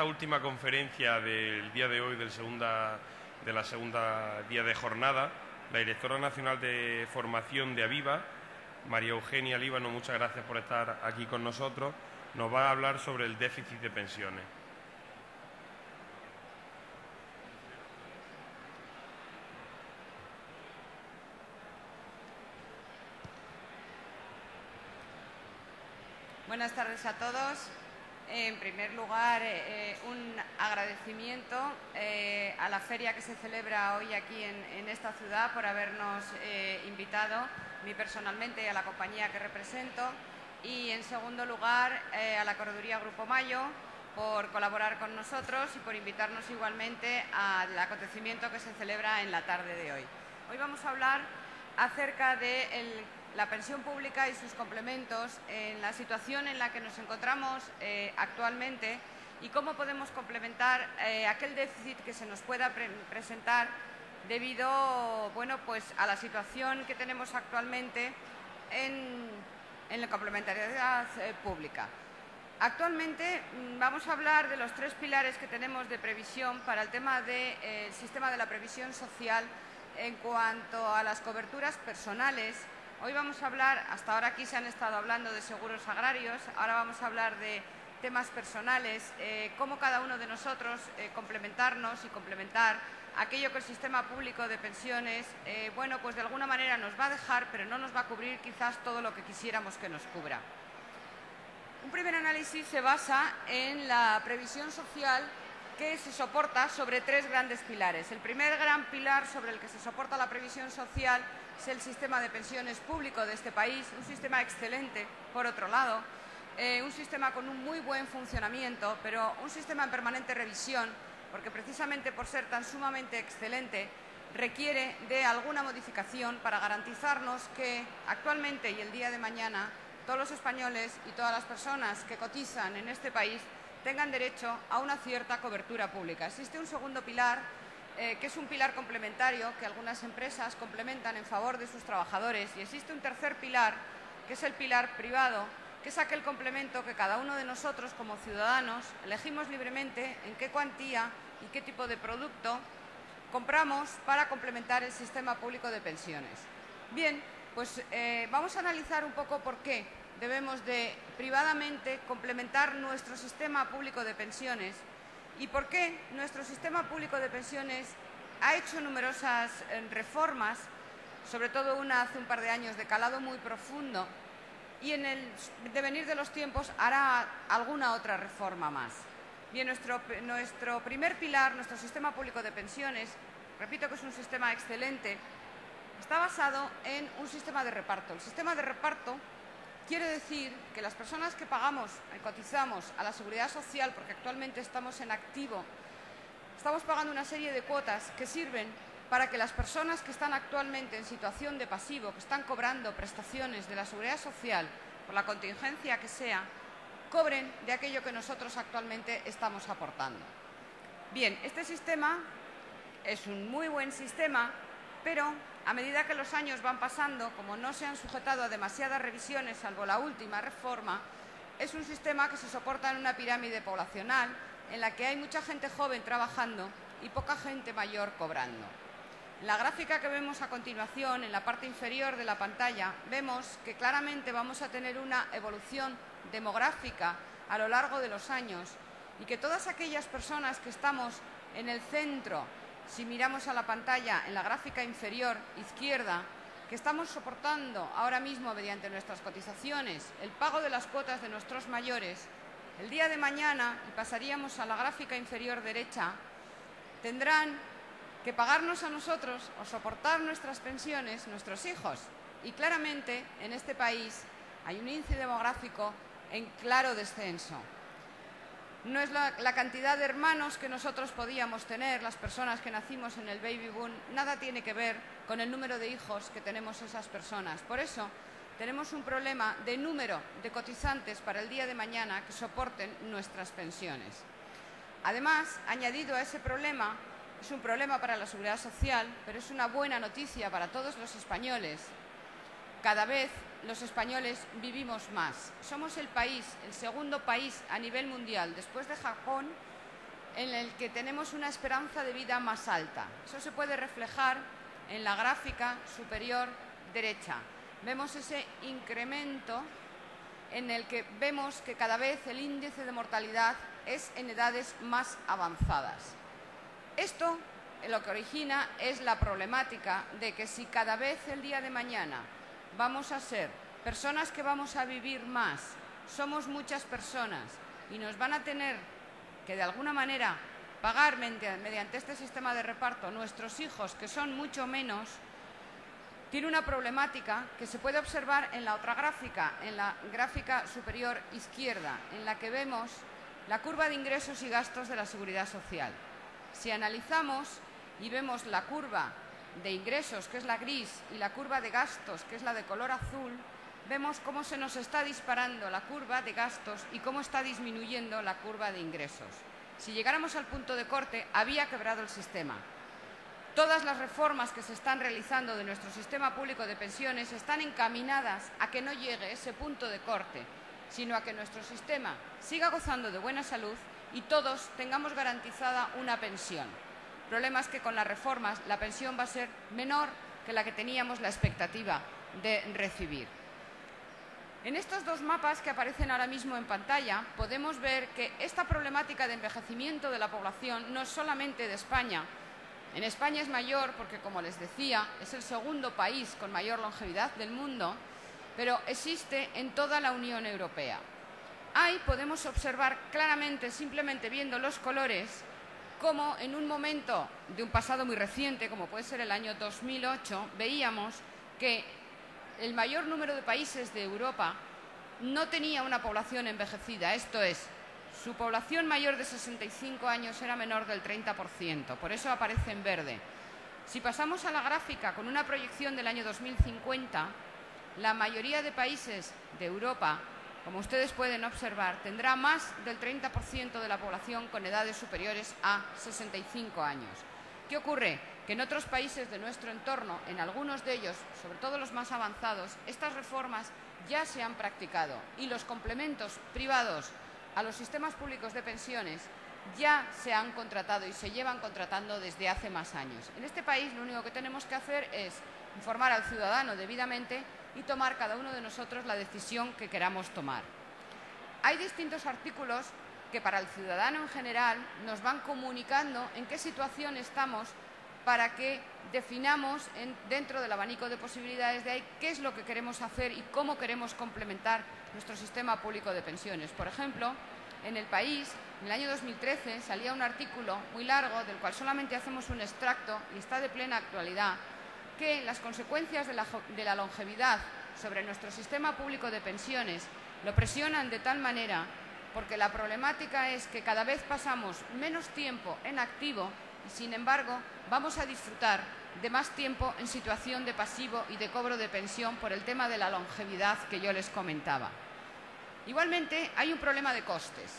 última conferencia del día de hoy, de la segunda día de jornada, la directora nacional de formación de Aviva, María Eugenia Líbano, muchas gracias por estar aquí con nosotros, nos va a hablar sobre el déficit de pensiones. Buenas tardes a todos. En primer lugar, un agradecimiento a la feria que se celebra hoy aquí en esta ciudad por habernos invitado, a mí personalmente y a la compañía que represento. Y en segundo lugar, a la Correduría Grupo Mayo por colaborar con nosotros y por invitarnos igualmente al acontecimiento que se celebra en la tarde de hoy. Hoy vamos a hablar acerca de la pensión pública y sus complementos en la situación en la que nos encontramos actualmente y cómo podemos complementar aquel déficit que se nos pueda presentar debido pues, a la situación que tenemos actualmente en la complementariedad pública. Actualmente vamos a hablar de los 3 pilares que tenemos de previsión para el tema del sistema de la previsión social en cuanto a las coberturas personales. Hoy vamos a hablar, hasta ahora aquí se han estado hablando de seguros agrarios, ahora vamos a hablar de temas personales, cómo cada uno de nosotros complementarnos y complementar aquello que el sistema público de pensiones, pues de alguna manera nos va a dejar, pero no nos va a cubrir quizás todo lo que quisiéramos que nos cubra. Un primer análisis se basa en la previsión social que se soporta sobre 3 grandes pilares. El primer gran pilar sobre el que se soporta la previsión social es el sistema de pensiones público de este país, un sistema excelente, por otro lado, un sistema con un muy buen funcionamiento, pero un sistema en permanente revisión, porque precisamente por ser tan sumamente excelente requiere de alguna modificación para garantizarnos que actualmente y el día de mañana todos los españoles y todas las personas que cotizan en este país tengan derecho a una cierta cobertura pública. Existe un segundo pilar, que es un pilar complementario que algunas empresas complementan en favor de sus trabajadores, y existe un tercer pilar, que es el pilar privado, que es aquel complemento que cada uno de nosotros como ciudadanos elegimos libremente en qué cuantía y qué tipo de producto compramos para complementar el sistema público de pensiones. Bien, pues vamos a analizar un poco por qué debemos de privadamente complementar nuestro sistema público de pensiones y por qué nuestro sistema público de pensiones ha hecho numerosas reformas, sobre todo una hace un par de años de calado muy profundo, y en el devenir de los tiempos hará alguna otra reforma más. Bien, nuestro primer pilar, nuestro sistema público de pensiones, repito que es un sistema excelente, está basado en un sistema de reparto. El sistema de reparto quiere decir que las personas que pagamos y cotizamos a la Seguridad Social, porque actualmente estamos en activo, estamos pagando una serie de cuotas que sirven para que las personas que están actualmente en situación de pasivo, que están cobrando prestaciones de la Seguridad Social por la contingencia que sea, cobren de aquello que nosotros actualmente estamos aportando. Bien, este sistema es un muy buen sistema, pero a medida que los años van pasando, como no se han sujetado a demasiadas revisiones, salvo la última reforma, es un sistema que se soporta en una pirámide poblacional en la que hay mucha gente joven trabajando y poca gente mayor cobrando. En la gráfica que vemos a continuación, en la parte inferior de la pantalla, vemos que claramente vamos a tener una evolución demográfica a lo largo de los años y que todas aquellas personas que estamos en el centro, si miramos a la pantalla en la gráfica inferior izquierda, que estamos soportando ahora mismo mediante nuestras cotizaciones el pago de las cuotas de nuestros mayores, el día de mañana, y pasaríamos a la gráfica inferior derecha, tendrán que pagarnos a nosotros o soportar nuestras pensiones nuestros hijos. Y claramente en este país hay un índice demográfico en claro descenso. No es la cantidad de hermanos que nosotros podíamos tener, las personas que nacimos en el baby boom, nada tiene que ver con el número de hijos que tenemos esas personas. Por eso tenemos un problema de número de cotizantes para el día de mañana que soporten nuestras pensiones. Además, añadido a ese problema, es un problema para la Seguridad Social, pero es una buena noticia para todos los españoles. Cada vez los españoles vivimos más. Somos el segundo país a nivel mundial, después de Japón, en el que tenemos una esperanza de vida más alta. Eso se puede reflejar en la gráfica superior derecha. Vemos ese incremento en el que vemos que cada vez el índice de mortalidad es en edades más avanzadas. Esto lo que origina es la problemática de que si cada vez el día de mañana vamos a ser personas que vamos a vivir más, somos muchas personas y nos van a tener que de alguna manera pagar mediante este sistema de reparto nuestros hijos, que son mucho menos, tiene una problemática que se puede observar en la otra gráfica, en la gráfica superior izquierda, en la que vemos la curva de ingresos y gastos de la Seguridad Social. Si analizamos y vemos la curva de ingresos, que es la gris, y la curva de gastos, que es la de color azul, vemos cómo se nos está disparando la curva de gastos y cómo está disminuyendo la curva de ingresos. Si llegáramos al punto de corte, había quebrado el sistema. Todas las reformas que se están realizando de nuestro sistema público de pensiones están encaminadas a que no llegue ese punto de corte, sino a que nuestro sistema siga gozando de buena salud y todos tengamos garantizada una pensión. El problema es que con las reformas la pensión va a ser menor que la que teníamos la expectativa de recibir. En estos dos mapas que aparecen ahora mismo en pantalla podemos ver que esta problemática de envejecimiento de la población no es solamente de España. En España es mayor porque, como les decía, es el segundo país con mayor longevidad del mundo, pero existe en toda la Unión Europea. Ahí podemos observar claramente, simplemente viendo los colores, cómo en un momento de un pasado muy reciente, como puede ser el año 2008, veíamos que el mayor número de países de Europa no tenía una población envejecida, esto es, su población mayor de 65 años era menor del 30%, por eso aparece en verde. Si pasamos a la gráfica con una proyección del año 2050, la mayoría de países de Europa, como ustedes pueden observar, tendrá más del 30% de la población con edades superiores a 65 años. ¿Qué ocurre? Que en otros países de nuestro entorno, en algunos de ellos, sobre todo los más avanzados, estas reformas ya se han practicado y los complementos privados a los sistemas públicos de pensiones ya se han contratado y se llevan contratando desde hace más años. En este país lo único que tenemos que hacer es informar al ciudadano debidamente y tomar cada uno de nosotros la decisión que queramos tomar. Hay distintos artículos que para el ciudadano en general nos van comunicando en qué situación estamos para que definamos dentro del abanico de posibilidades de ahí qué es lo que queremos hacer y cómo queremos complementar nuestro sistema público de pensiones. Por ejemplo, en El País, en el año 2013, salía un artículo muy largo del cual solamente hacemos un extracto y está de plena actualidad, que las consecuencias de la longevidad sobre nuestro sistema público de pensiones lo presionan de tal manera porque la problemática es que cada vez pasamos menos tiempo en activo y, sin embargo, vamos a disfrutar de más tiempo en situación de pasivo y de cobro de pensión por el tema de la longevidad que yo les comentaba. Igualmente, hay un problema de costes.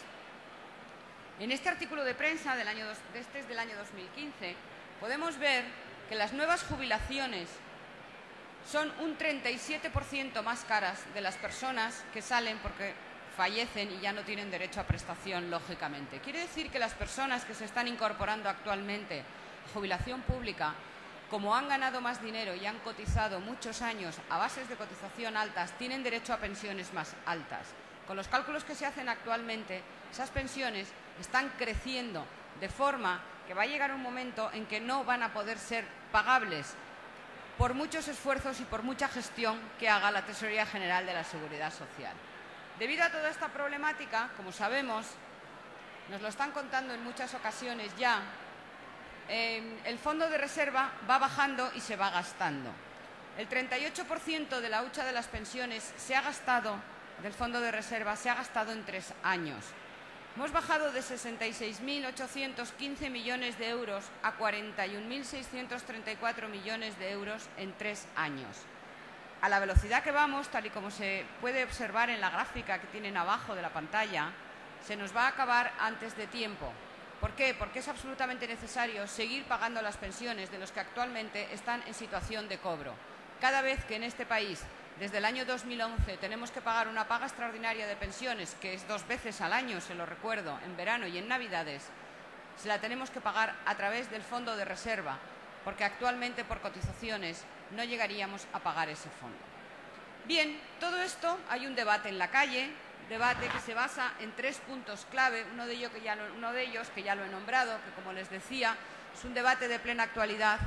En este artículo de prensa del año 2015 podemos ver que las nuevas jubilaciones son un 37% más caras de las personas que salen porque fallecen y ya no tienen derecho a prestación, lógicamente. Quiere decir que las personas que se están incorporando actualmente a jubilación pública, como han ganado más dinero y han cotizado muchos años a bases de cotización altas, tienen derecho a pensiones más altas. Con los cálculos que se hacen actualmente, esas pensiones están creciendo de forma que va a llegar un momento en que no van a poder ser pagables por muchos esfuerzos y por mucha gestión que haga la Tesorería General de la Seguridad Social. Debido a toda esta problemática, como sabemos, nos lo están contando en muchas ocasiones ya, el fondo de reserva va bajando y se va gastando. El 38% de la hucha de las pensiones del fondo de reserva se ha gastado en 3 años. Hemos bajado de 66.815 millones de euros a 41.634 millones de euros en 3 años. A la velocidad que vamos, tal y como se puede observar en la gráfica que tienen abajo de la pantalla, se nos va a acabar antes de tiempo. ¿Por qué? Porque es absolutamente necesario seguir pagando las pensiones de los que actualmente están en situación de cobro. Cada vez que en este país, desde el año 2011, tenemos que pagar una paga extraordinaria de pensiones, que es 2 veces al año, se lo recuerdo, en verano y en Navidades, se la tenemos que pagar a través del fondo de reserva, porque actualmente por cotizaciones no llegaríamos a pagar ese fondo. Bien, todo esto hay un debate en la calle, debate que se basa en 3 puntos clave, uno de ellos que ya lo he nombrado, que como les decía, es un debate de plena actualidad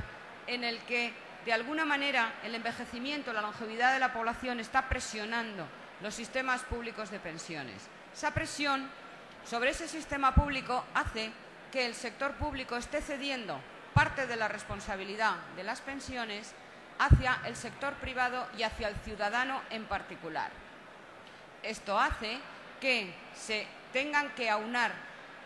en el que de alguna manera el envejecimiento, la longevidad de la población está presionando los sistemas públicos de pensiones. Esa presión sobre ese sistema público hace que el sector público esté cediendo parte de la responsabilidad de las pensiones hacia el sector privado y hacia el ciudadano en particular. Esto hace que se tengan que aunar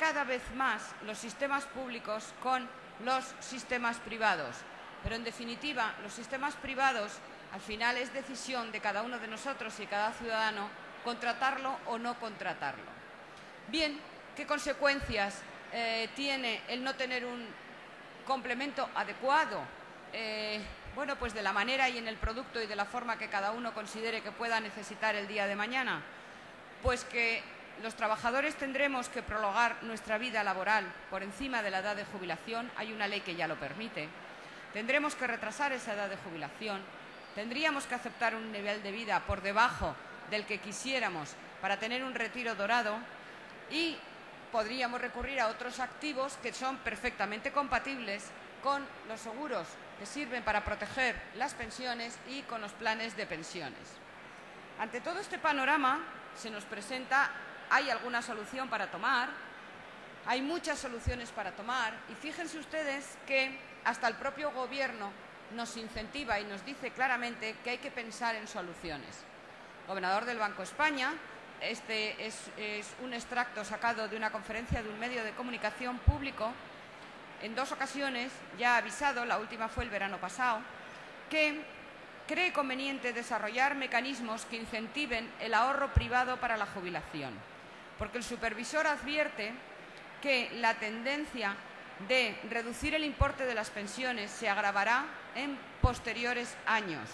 cada vez más los sistemas públicos con los sistemas privados. Pero, en definitiva, los sistemas privados al final es decisión de cada uno de nosotros y cada ciudadano contratarlo o no contratarlo. Bien, ¿qué consecuencias tiene el no tener un complemento adecuado? Bueno, pues de la manera y en el producto y de la forma que cada uno considere que pueda necesitar el día de mañana. Pues que los trabajadores tendremos que prolongar nuestra vida laboral por encima de la edad de jubilación. Hay una ley que ya lo permite. Tendremos que retrasar esa edad de jubilación. Tendríamos que aceptar un nivel de vida por debajo del que quisiéramos para tener un retiro dorado y podríamos recurrir a otros activos que son perfectamente compatibles con los seguros que sirven para proteger las pensiones y con los planes de pensiones. Ante todo este panorama se nos presenta, hay alguna solución para tomar, hay muchas soluciones para tomar y fíjense ustedes que hasta el propio Gobierno nos incentiva y nos dice claramente que hay que pensar en soluciones. El gobernador del Banco de España, este es un extracto sacado de una conferencia de un medio de comunicación público, en 2 ocasiones ya ha avisado, la última fue el verano pasado, que cree conveniente desarrollar mecanismos que incentiven el ahorro privado para la jubilación, porque el supervisor advierte que la tendencia de reducir el importe de las pensiones se agravará en posteriores años.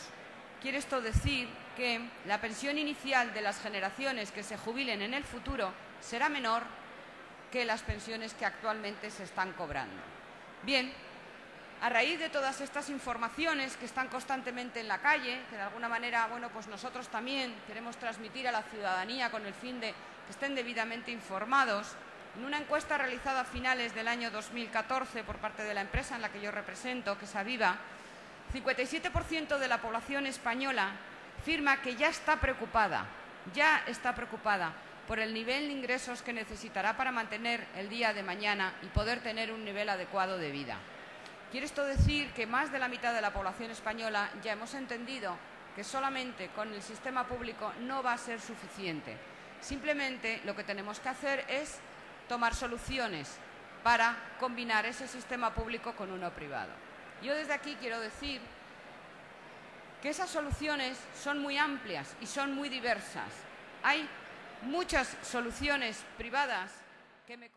Quiere esto decir que la pensión inicial de las generaciones que se jubilen en el futuro será menor que las pensiones que actualmente se están cobrando. Bien, a raíz de todas estas informaciones que están constantemente en la calle, que de alguna manera, bueno, pues nosotros también queremos transmitir a la ciudadanía con el fin de que estén debidamente informados, en una encuesta realizada a finales del año 2014 por parte de la empresa en la que yo represento, que es Aviva, 57% de la población española afirma que ya está preocupada por el nivel de ingresos que necesitará para mantener el día de mañana y poder tener un nivel adecuado de vida. Quiere esto decir que más de la mitad de la población española ya hemos entendido que solamente con el sistema público no va a ser suficiente. Simplemente lo que tenemos que hacer es tomar soluciones para combinar ese sistema público con uno privado. Yo desde aquí quiero decir que esas soluciones son muy amplias y son muy diversas. Hay muchas soluciones privadas que me